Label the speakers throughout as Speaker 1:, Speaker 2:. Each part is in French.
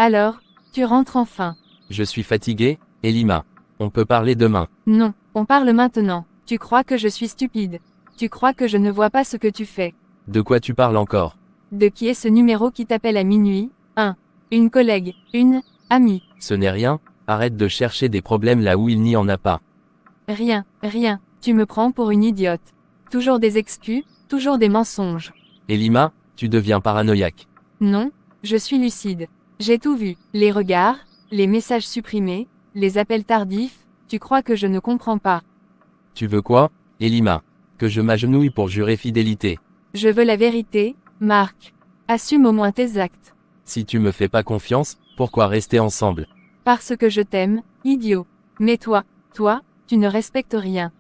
Speaker 1: Alors, tu rentres enfin.
Speaker 2: Je suis fatigué, Elima. On peut parler demain.
Speaker 1: Non, on parle maintenant. Tu crois que je suis stupide. Tu crois que je ne vois pas ce que tu fais.
Speaker 2: De quoi tu parles encore?
Speaker 1: De qui est ce numéro qui t'appelle à minuit? Une collègue, une amie.
Speaker 2: Ce n'est rien, arrête de chercher des problèmes là où il n'y en a pas.
Speaker 1: Rien, tu me prends pour une idiote. Toujours des excuses, toujours des mensonges.
Speaker 2: Elima, tu deviens paranoïaque.
Speaker 1: Non, je suis lucide. J'ai tout vu, les regards, les messages supprimés, les appels tardifs, tu crois que je ne comprends pas.
Speaker 2: Tu veux quoi, Elima? Que je m'agenouille pour jurer fidélité.
Speaker 1: Je veux la vérité, Marc. Assume au moins tes actes.
Speaker 2: Si tu me fais pas confiance, pourquoi rester ensemble?
Speaker 1: Parce que je t'aime, idiot. Mais toi, tu ne respectes rien.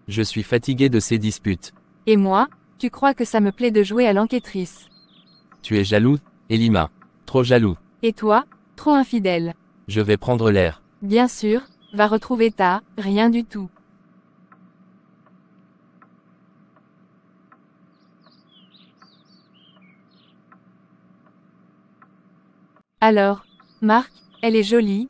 Speaker 2: Je suis fatigué de ces disputes.
Speaker 1: Et moi, tu crois que ça me plaît de jouer à l'enquêtrice.
Speaker 2: Tu es jaloux, Elima. Trop jaloux.
Speaker 1: Et toi, trop infidèle.
Speaker 2: Je vais prendre l'air.
Speaker 1: Bien sûr, va retrouver rien du tout. Alors, Marc, elle est jolie,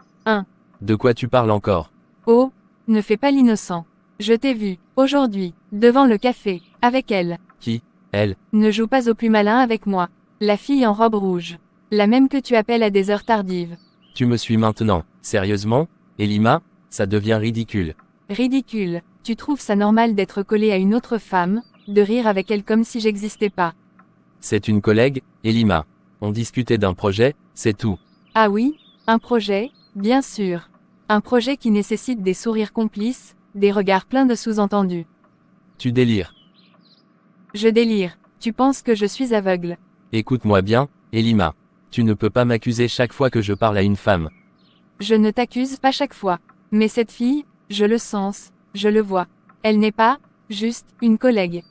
Speaker 2: De quoi tu parles encore?
Speaker 1: Oh, ne fais pas l'innocent. Je t'ai vu, aujourd'hui, devant le café, avec elle.
Speaker 2: Qui? Elle?
Speaker 1: Ne joue pas au plus malin avec moi. La fille en robe rouge. La même que tu appelles à des heures tardives.
Speaker 2: Tu me suis maintenant. Sérieusement, Elima, ça devient ridicule.
Speaker 1: Ridicule. Tu trouves ça normal d'être collé à une autre femme, de rire avec elle comme si j'existais pas.
Speaker 2: C'est une collègue, Elima. On discutait d'un projet, c'est tout.
Speaker 1: Ah oui, un projet, bien sûr. Un projet qui nécessite des sourires complices, des regards pleins de sous-entendus.
Speaker 2: Tu délires.
Speaker 1: Je délire. Tu penses que je suis aveugle.
Speaker 2: Écoute-moi bien, Elima. Tu ne peux pas m'accuser chaque fois que je parle à une femme.
Speaker 1: Je ne t'accuse pas chaque fois. Mais cette fille, je le sens, je le vois. Elle n'est pas, juste, une collègue.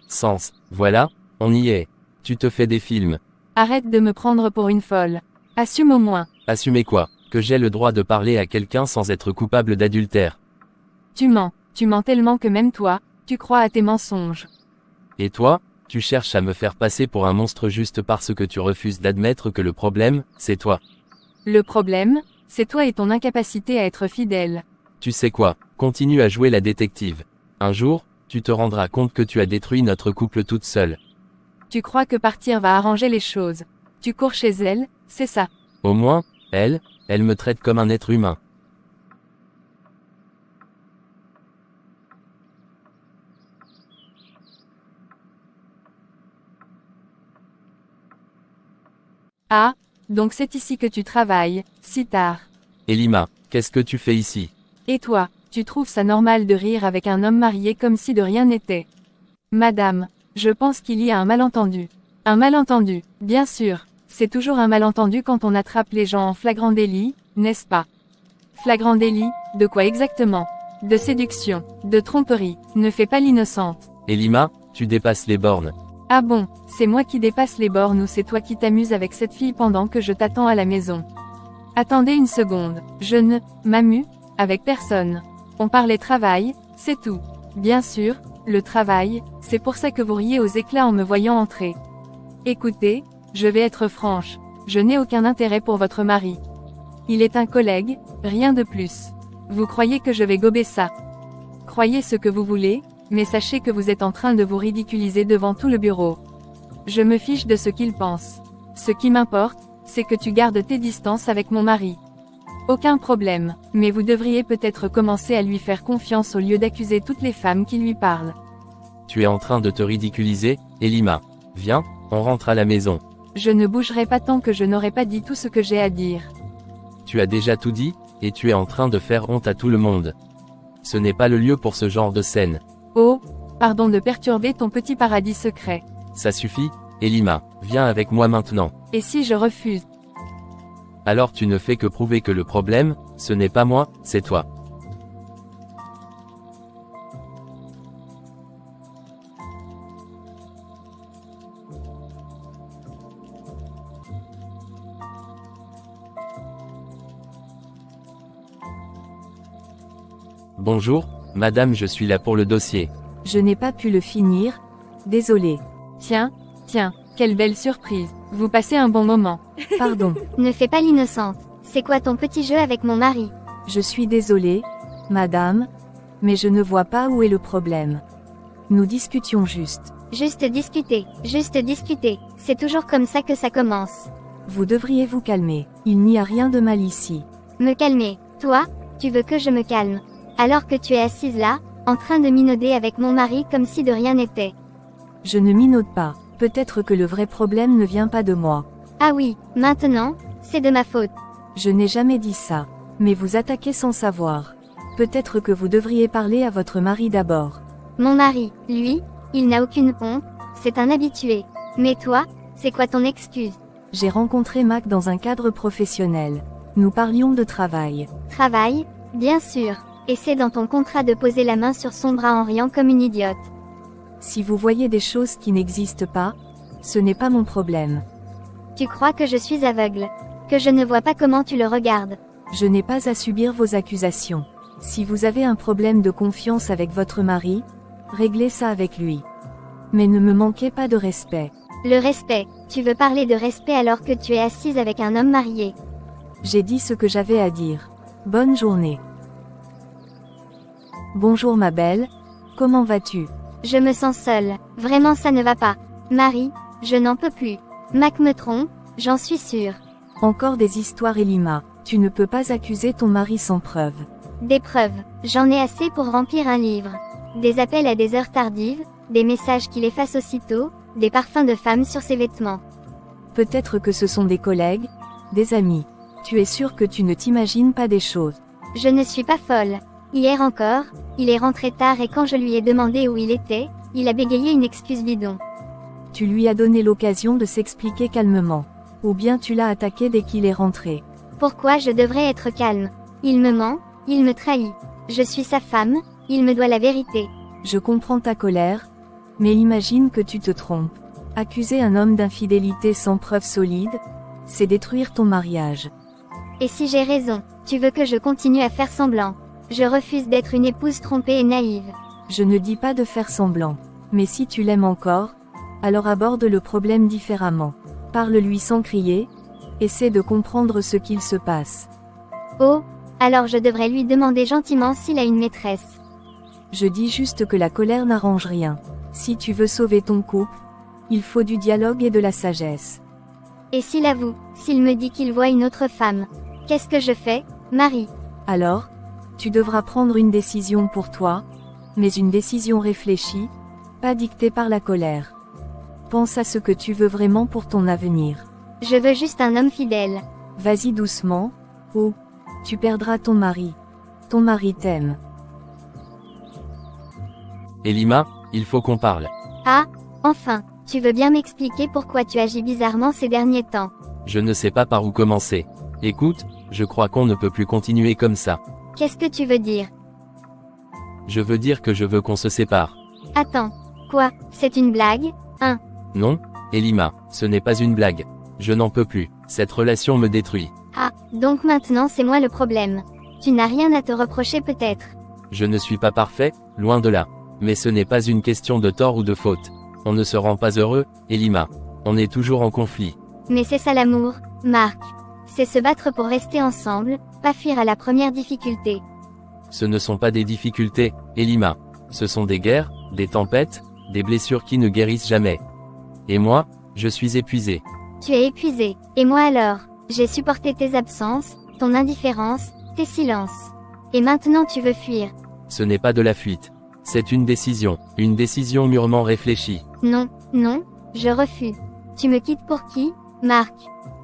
Speaker 2: Sens. Voilà, on y est. Tu te fais des films.
Speaker 1: Arrête de me prendre pour une folle. Assume au moins.
Speaker 2: Assumer quoi? Que j'ai le droit de parler à quelqu'un sans être coupable d'adultère.
Speaker 1: Tu mens tellement que même toi, tu crois à tes mensonges.
Speaker 2: Et toi, tu cherches à me faire passer pour un monstre juste parce que tu refuses d'admettre que le problème, c'est toi.
Speaker 1: Le problème, c'est toi et ton incapacité à être fidèle.
Speaker 2: Tu sais quoi? Continue à jouer la détective. Un jour, tu te rendras compte que tu as détruit notre couple toute seule.
Speaker 1: Tu crois que partir va arranger les choses. Tu cours chez elle, c'est ça.
Speaker 2: Au moins, elle me traite comme un être humain.
Speaker 1: Ah, donc c'est ici que tu travailles, si tard.
Speaker 2: Elima, qu'est-ce que tu fais ici?
Speaker 1: Et toi, tu trouves ça normal de rire avec un homme marié comme si de rien n'était? Madame, je pense qu'il y a un malentendu. Un malentendu, bien sûr. C'est toujours un malentendu quand on attrape les gens en flagrant délit, n'est-ce pas? Flagrant délit, de quoi exactement? De séduction, de tromperie, ne fais pas l'innocente.
Speaker 2: Elima, tu dépasses les bornes.
Speaker 1: Ah bon, c'est moi qui dépasse les bornes ou c'est toi qui t'amuses avec cette fille pendant que je t'attends à la maison? Attendez une seconde, je ne m'amuse avec personne. On parlait travail, c'est tout. Bien sûr, le travail, c'est pour ça que vous riez aux éclats en me voyant entrer. Écoutez, je vais être franche, je n'ai aucun intérêt pour votre mari. Il est un collègue, rien de plus. Vous croyez que je vais gober ça? Croyez ce que vous voulez, mais sachez que vous êtes en train de vous ridiculiser devant tout le bureau. Je me fiche de ce qu'il pense. Ce qui m'importe, c'est que tu gardes tes distances avec mon mari. Aucun problème, mais vous devriez peut-être commencer à lui faire confiance au lieu d'accuser toutes les femmes qui lui parlent.
Speaker 2: Tu es en train de te ridiculiser, Elima. Viens, on rentre à la maison.
Speaker 1: Je ne bougerai pas tant que je n'aurai pas dit tout ce que j'ai à dire.
Speaker 2: Tu as déjà tout dit, et tu es en train de faire honte à tout le monde. Ce n'est pas le lieu pour ce genre de scène.
Speaker 1: Oh, pardon de perturber ton petit paradis secret.
Speaker 2: Ça suffit, Elima, viens avec moi maintenant.
Speaker 1: Et si je refuse?
Speaker 2: Alors tu ne fais que prouver que le problème, ce n'est pas moi, c'est toi.
Speaker 3: Bonjour, madame, je suis là pour le dossier.
Speaker 4: Je n'ai pas pu le finir, désolé.
Speaker 1: Tiens, quelle belle surprise. Vous passez un bon moment.
Speaker 3: Pardon.
Speaker 4: Ne fais pas l'innocente. C'est quoi ton petit jeu avec mon mari?
Speaker 3: Je suis désolée, madame, mais je ne vois pas où est le problème. Nous discutions juste.
Speaker 4: Juste discuter. C'est toujours comme ça que ça commence.
Speaker 3: Vous devriez vous calmer. Il n'y a rien de mal ici.
Speaker 4: Me calmer. Toi, tu veux que je me calme. Alors que tu es assise là, en train de minauder avec mon mari comme si de rien n'était.
Speaker 3: Je ne minaude pas. Peut-être que le vrai problème ne vient pas de moi.
Speaker 4: Ah oui, maintenant, c'est de ma faute.
Speaker 3: Je n'ai jamais dit ça. Mais vous attaquez sans savoir. Peut-être que vous devriez parler à votre mari d'abord.
Speaker 4: Mon mari, lui, il n'a aucune honte, c'est un habitué. Mais toi, c'est quoi ton excuse?
Speaker 3: J'ai rencontré Mac dans un cadre professionnel. Nous parlions de travail.
Speaker 4: Travail? Bien sûr. Et c'est dans ton contrat de poser la main sur son bras en riant comme une idiote.
Speaker 3: Si vous voyez des choses qui n'existent pas, ce n'est pas mon problème.
Speaker 4: Tu crois que je suis aveugle? Que je ne vois pas comment tu le regardes?
Speaker 3: Je n'ai pas à subir vos accusations. Si vous avez un problème de confiance avec votre mari, réglez ça avec lui. Mais ne me manquez pas de respect.
Speaker 4: Le respect, tu veux parler de respect alors que tu es assise avec un homme marié.
Speaker 3: J'ai dit ce que j'avais à dire. Bonne journée. Bonjour ma belle, comment vas-tu?
Speaker 4: Je me sens seule, vraiment ça ne va pas. Marie, je n'en peux plus. Mac me trompe, j'en suis sûre.
Speaker 3: Encore des histoires Elima, tu ne peux pas accuser ton mari sans preuve.
Speaker 4: Des preuves, j'en ai assez pour remplir un livre. Des appels à des heures tardives, des messages qu'il efface aussitôt, des parfums de femme sur ses vêtements.
Speaker 3: Peut-être que ce sont des collègues, des amis. Tu es sûr que tu ne t'imagines pas des choses.
Speaker 4: Je ne suis pas folle. Hier encore, il est rentré tard et quand je lui ai demandé où il était, il a bégayé une excuse bidon.
Speaker 3: Tu lui as donné l'occasion de s'expliquer calmement. Ou bien tu l'as attaqué dès qu'il est rentré.
Speaker 4: Pourquoi je devrais être calme? Il me ment, il me trahit. Je suis sa femme, il me doit la vérité.
Speaker 3: Je comprends ta colère, mais imagine que tu te trompes. Accuser un homme d'infidélité sans preuve solide, c'est détruire ton mariage.
Speaker 4: Et si j'ai raison, tu veux que je continue à faire semblant? Je refuse d'être une épouse trompée et naïve.
Speaker 3: Je ne dis pas de faire semblant. Mais si tu l'aimes encore, alors aborde le problème différemment. Parle-lui sans crier, essaie de comprendre ce qu'il se passe.
Speaker 4: Oh, alors je devrais lui demander gentiment s'il a une maîtresse.
Speaker 3: Je dis juste que la colère n'arrange rien. Si tu veux sauver ton couple, il faut du dialogue et de la sagesse.
Speaker 4: Et s'il avoue, s'il me dit qu'il voit une autre femme, qu'est-ce que je fais, Marie?
Speaker 3: Alors, tu devras prendre une décision pour toi, mais une décision réfléchie, pas dictée par la colère. Pense à ce que tu veux vraiment pour ton avenir.
Speaker 4: Je veux juste un homme fidèle.
Speaker 3: Vas-y doucement, ou tu perdras ton mari. Ton mari t'aime.
Speaker 2: Elima, il faut qu'on parle.
Speaker 4: Ah, enfin, tu veux bien m'expliquer pourquoi tu agis bizarrement ces derniers temps?
Speaker 2: Je ne sais pas par où commencer. Écoute, je crois qu'on ne peut plus continuer comme ça.
Speaker 4: Qu'est-ce que tu veux dire?
Speaker 2: Je veux dire que je veux qu'on se sépare.
Speaker 4: Attends, quoi, c'est une blague?
Speaker 2: Non, Elima, ce n'est pas une blague. Je n'en peux plus, cette relation me détruit.
Speaker 4: Ah, donc maintenant c'est moi le problème. Tu n'as rien à te reprocher peut-être.
Speaker 2: Je ne suis pas parfait, loin de là. Mais ce n'est pas une question de tort ou de faute. On ne se rend pas heureux, Elima. On est toujours en conflit.
Speaker 4: Mais c'est ça l'amour, Marc. C'est se battre pour rester ensemble, pas fuir à la première difficulté.
Speaker 2: Ce ne sont pas des difficultés, Elima. Ce sont des guerres, des tempêtes, des blessures qui ne guérissent jamais. Et moi, je suis épuisé.
Speaker 4: Tu es épuisé. Et moi alors? J'ai supporté tes absences, ton indifférence, tes silences. Et maintenant tu veux fuir.
Speaker 2: Ce n'est pas de la fuite. C'est une décision mûrement réfléchie.
Speaker 4: Non, non, je refuse. Tu me quittes pour qui, Marc?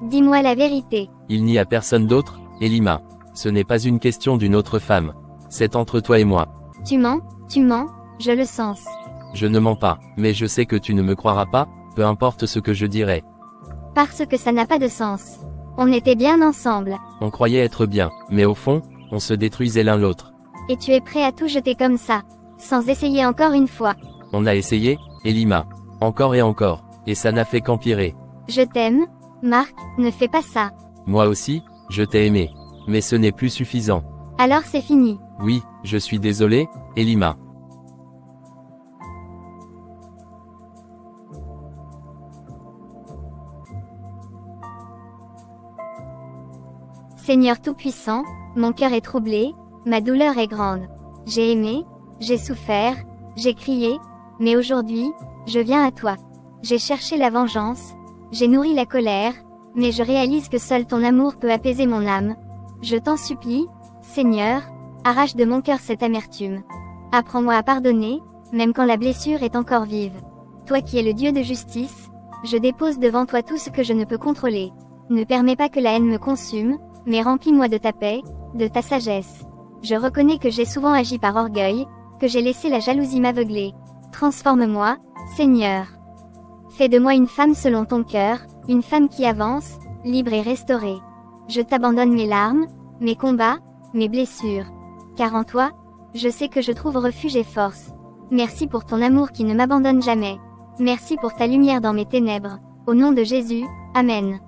Speaker 4: Dis-moi la vérité.
Speaker 2: Il n'y a personne d'autre, Elima. Ce n'est pas une question d'une autre femme. C'est entre toi et moi.
Speaker 4: Tu mens, je le sens.
Speaker 2: Je ne mens pas, mais je sais que tu ne me croiras pas, peu importe ce que je dirai.
Speaker 4: Parce que ça n'a pas de sens. On était bien ensemble.
Speaker 2: On croyait être bien, mais au fond, on se détruisait l'un l'autre.
Speaker 4: Et tu es prêt à tout jeter comme ça, sans essayer encore une fois.
Speaker 2: On a essayé, Elima. Encore et encore, et ça n'a fait qu'empirer.
Speaker 4: Je t'aime, Marc, ne fais pas ça.
Speaker 2: Moi aussi, je t'ai aimé. Mais ce n'est plus suffisant.
Speaker 4: Alors c'est fini.
Speaker 2: Oui, je suis désolé, Elima.
Speaker 4: Seigneur Tout-Puissant, mon cœur est troublé, ma douleur est grande. J'ai aimé, j'ai souffert, j'ai crié, mais aujourd'hui, je viens à toi. J'ai cherché la vengeance, j'ai nourri la colère, mais je réalise que seul ton amour peut apaiser mon âme. Je t'en supplie, Seigneur, arrache de mon cœur cette amertume. Apprends-moi à pardonner, même quand la blessure est encore vive. Toi qui es le Dieu de justice, je dépose devant toi tout ce que je ne peux contrôler. Ne permets pas que la haine me consume, mais remplis-moi de ta paix, de ta sagesse. Je reconnais que j'ai souvent agi par orgueil, que j'ai laissé la jalousie m'aveugler. Transforme-moi, Seigneur. Fais de moi une femme selon ton cœur, une femme qui avance, libre et restaurée. Je t'abandonne mes larmes, mes combats, mes blessures. Car en toi, je sais que je trouve refuge et force. Merci pour ton amour qui ne m'abandonne jamais. Merci pour ta lumière dans mes ténèbres. Au nom de Jésus, Amen.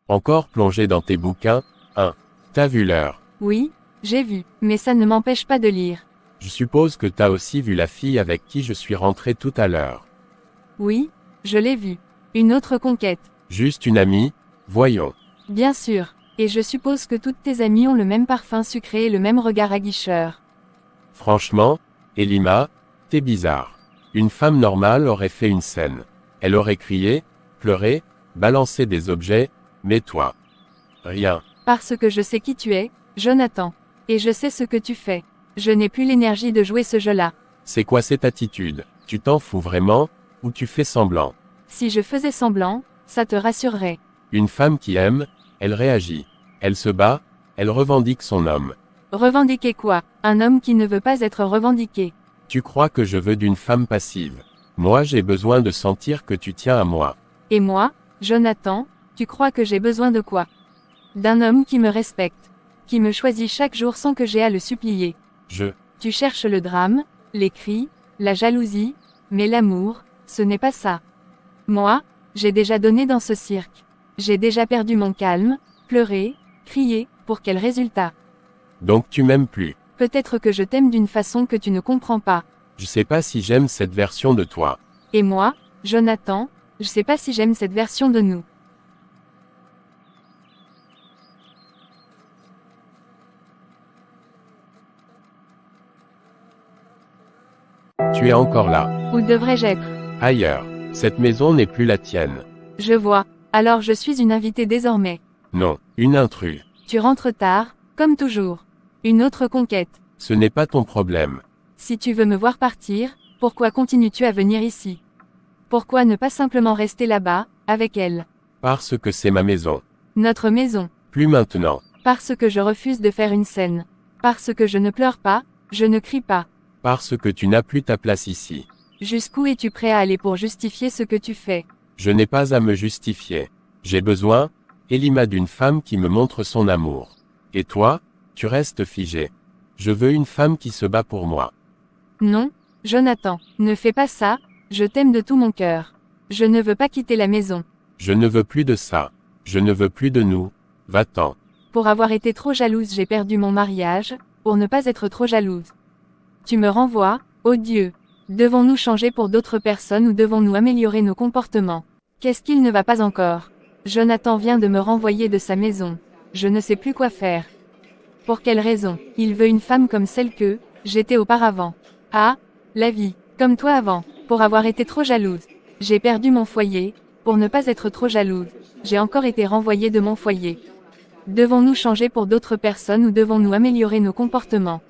Speaker 2: Encore plongé dans tes bouquins. 1. T'as vu l'heure.
Speaker 1: Oui, j'ai vu, mais ça ne m'empêche pas de lire.
Speaker 2: Je suppose que t'as aussi vu la fille avec qui je suis rentré tout à l'heure.
Speaker 1: Oui, je l'ai vue. Une autre conquête.
Speaker 2: Juste une amie, voyons.
Speaker 1: Bien sûr, et je suppose que toutes tes amies ont le même parfum sucré et le même regard aguicheur.
Speaker 2: Franchement, Elima, t'es bizarre. Une femme normale aurait fait une scène. Elle aurait crié, pleuré, balancé des objets, mais toi. Rien.
Speaker 1: Parce que je sais qui tu es, Jonathan. Et je sais ce que tu fais. Je n'ai plus l'énergie de jouer ce jeu-là.
Speaker 2: C'est quoi cette attitude? Tu t'en fous vraiment, ou tu fais semblant?
Speaker 1: Si je faisais semblant, ça te rassurerait.
Speaker 2: Une femme qui aime, elle réagit. Elle se bat, elle revendique son homme.
Speaker 1: Revendiquer quoi? Un homme qui ne veut pas être revendiqué.
Speaker 2: Tu crois que je veux d'une femme passive. Moi j'ai besoin de sentir que tu tiens à moi.
Speaker 1: Et moi, Jonathan, tu crois que j'ai besoin de quoi? D'un homme qui me respecte. Qui me choisit chaque jour sans que j'aie à le supplier. Tu cherches le drame, les cris, la jalousie, mais l'amour, ce n'est pas ça. Moi, j'ai déjà donné dans ce cirque. J'ai déjà perdu mon calme, pleuré, crié, pour quel résultat?
Speaker 2: Donc tu m'aimes plus.
Speaker 1: Peut-être que je t'aime d'une façon que tu ne comprends pas.
Speaker 2: Je sais pas si j'aime cette version de toi.
Speaker 1: Et moi, Jonathan, je sais pas si j'aime cette version de nous.
Speaker 2: Tu es encore là.
Speaker 1: Où devrais-je être?
Speaker 2: Ailleurs. Cette maison n'est plus la tienne.
Speaker 1: Je vois. Alors je suis une invitée désormais.
Speaker 2: Non, une intruse.
Speaker 1: Tu rentres tard, comme toujours. Une autre conquête.
Speaker 2: Ce n'est pas ton problème.
Speaker 1: Si tu veux me voir partir, pourquoi continues-tu à venir ici? Pourquoi ne pas simplement rester là-bas, avec elle?
Speaker 2: Parce que c'est ma maison.
Speaker 1: Notre maison.
Speaker 2: Plus maintenant.
Speaker 1: Parce que je refuse de faire une scène. Parce que je ne pleure pas, je ne crie pas.
Speaker 2: Parce que tu n'as plus ta place ici.
Speaker 1: Jusqu'où es-tu prêt à aller pour justifier ce que tu fais?
Speaker 2: Je n'ai pas à me justifier. J'ai besoin, Elima, d'une femme qui me montre son amour. Et toi, tu restes figé. Je veux une femme qui se bat pour moi.
Speaker 1: Non, Jonathan, ne fais pas ça, je t'aime de tout mon cœur. Je ne veux pas quitter la maison.
Speaker 2: Je ne veux plus de ça. Je ne veux plus de nous. Va-t'en.
Speaker 1: Pour avoir été trop jalouse, j'ai perdu mon mariage, pour ne pas être trop jalouse. Tu me renvoies, ô Dieu. Devons-nous changer pour d'autres personnes ou devons-nous améliorer nos comportements? Qu'est-ce qu'il ne va pas encore? Jonathan vient de me renvoyer de sa maison. Je ne sais plus quoi faire. Pour quelle raison? Il veut une femme comme celle que j'étais auparavant. Ah, la vie, comme toi avant, pour avoir été trop jalouse. J'ai perdu mon foyer, pour ne pas être trop jalouse. J'ai encore été renvoyée de mon foyer. Devons-nous changer pour d'autres personnes ou devons-nous améliorer nos comportements?